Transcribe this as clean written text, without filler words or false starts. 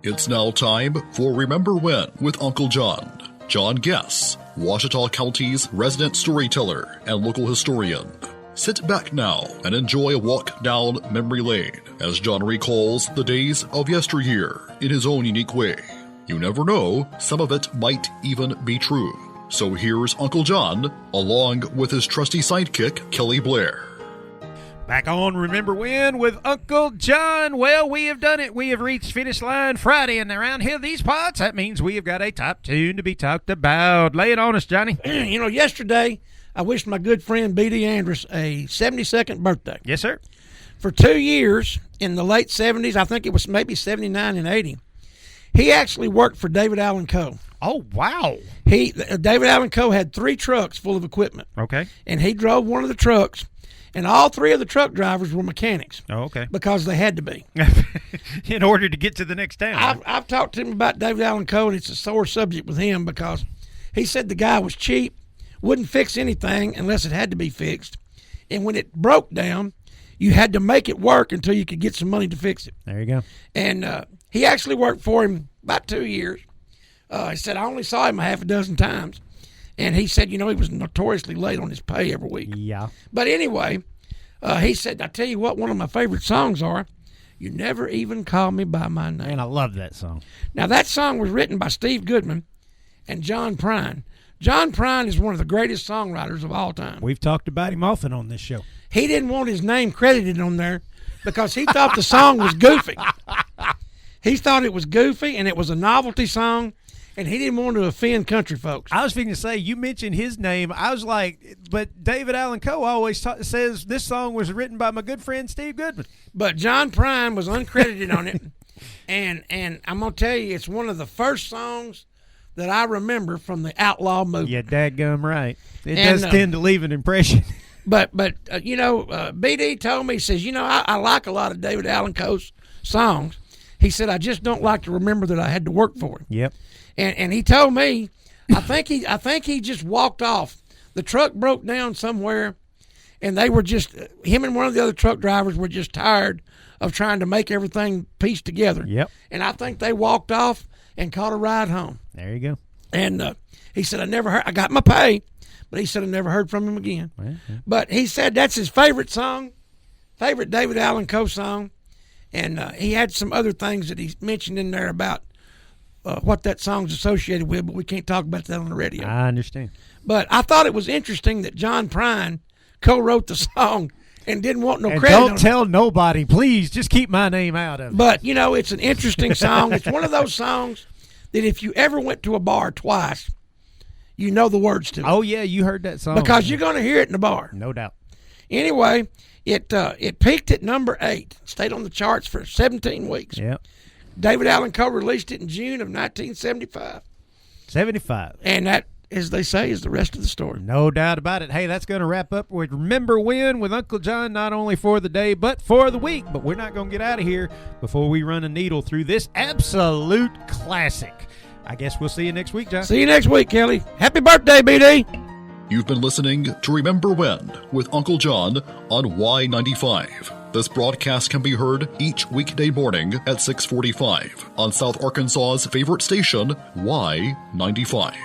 It's now time for Remember When with Uncle John. John Guess, Ouachita County's resident storyteller and local historian. Sit back now and enjoy a walk down memory lane as John recalls the days of yesteryear in his own unique way. You never know, some of it might even be true. So here's Uncle John, along with his trusty sidekick, Kelly Blair. Back on Remember When with Uncle John. Well, we have done it. We have reached finish line Friday, and around here, these parts, that means we have got a top tune to be talked about. Lay it on us, Johnny. You know, yesterday, I wished my good friend B.D. Andrus a 72nd birthday. Yes, sir. For 2 years, in the late 70s, I think it was maybe 79 and 80, he actually worked for David Allan Coe. Oh, wow. David Allan Coe had 3 trucks full of equipment. Okay. And he drove one of the trucks. And all 3 of the truck drivers were mechanics. Oh, okay. Because they had to be. In order to get to the next town. I've talked to him about David Allan Coe, and it's a sore subject with him because he said the guy was cheap, wouldn't fix anything unless it had to be fixed. And when it broke down, you had to make it work until you could get some money to fix it. There you go. And he actually worked for him about 2 years. He said, I only saw him a half a dozen times. And he said, you know, he was notoriously late on his pay every week. Yeah. But anyway, he said, I tell you what, one of my favorite songs are, You Never Even Call Me By My Name. And I love that song. Now, that song was written by Steve Goodman and John Prine. John Prine is one of the greatest songwriters of all time. We've talked about him often on this show. He didn't want his name credited on there because he thought the song was goofy. He thought it was goofy, and it was a novelty song. And he didn't want to offend country folks. I was thinking to say, you mentioned his name. I was like, but David Allan Coe always says this song was written by my good friend Steve Goodman. But John Prine was uncredited on it. And I'm going to tell you, it's one of the first songs that I remember from the Outlaw movie. Yeah, dadgum right. It does tend to leave an impression. But you know, BD told me, he says, you know, I like a lot of David Allan Coe's songs. He said, I just don't like to remember that I had to work for him. Yep. And he told me, I think he just walked off. The truck broke down somewhere, and they were just, him and one of the other truck drivers were just tired of trying to make everything piece together. Yep. And I think they walked off and caught a ride home. There you go. And he said, I got my pay, but he said I never heard from him again. Mm-hmm. But he said that's his favorite song, favorite David Allan Coe song. And he had some other things that he mentioned in there about what that song's associated with, but we can't talk about that on the radio. I understand. But I thought it was interesting that John Prine co-wrote the song and didn't want no and credit don't on tell it. nobody, please. Just keep my name out of it. But, you know, it's an interesting song. It's one of those songs that if you ever went to a bar twice, you know the words to it. Oh, yeah, you heard that song. Because you're going to hear it in the bar. No doubt. Anyway, it peaked at number 8, stayed on the charts for 17 weeks. Yep. David Allan Coe released it in June of 1975. 75. And that, as they say, is the rest of the story. No doubt about it. Hey, that's going to wrap up with Remember When with Uncle John, not only for the day, but for the week. But we're not going to get out of here before we run a needle through this absolute classic. I guess we'll see you next week, John. See you next week, Kelly. Happy birthday, BD. You've been listening to Remember When with Uncle John on Y95. This broadcast can be heard each weekday morning at 6:45 on South Arkansas's favorite station, Y95.